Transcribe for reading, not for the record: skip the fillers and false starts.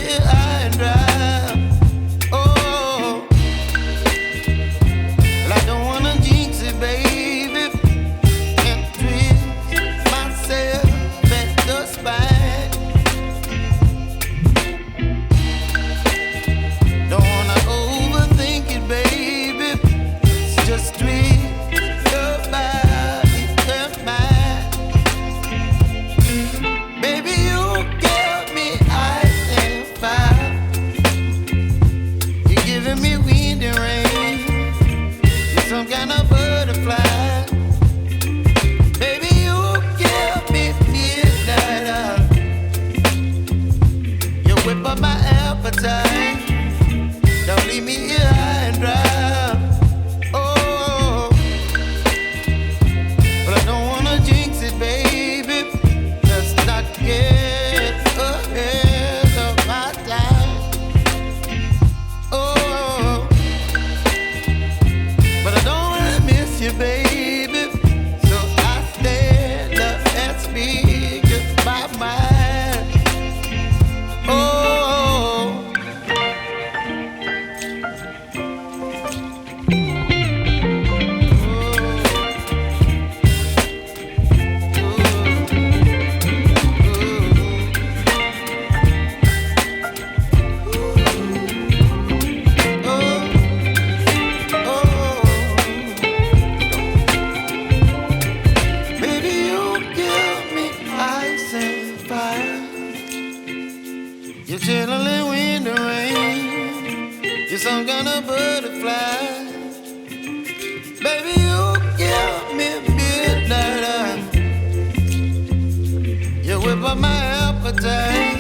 here high and dry. Oh, well, I don't wanna jinx it, baby, and twist myself at the spine. Don't wanna overthink it, baby. It's just twist your body and mine. Baby, you give me ice and fire. You're giving me wind and rain. You're some kind of butterfly. Baby, you give me midnight. You whip up my appetite. Don't leave me here high and dry. Oh, but I don't wanna jinx it, baby. Let's not get ahead of my time. Oh, but I don't wanna miss you, baby. So I stand up and speak my mind. Oh. You're chilling wind and rain. You're some kind of butterfly. Baby, you give me midnight. You whip up my appetite.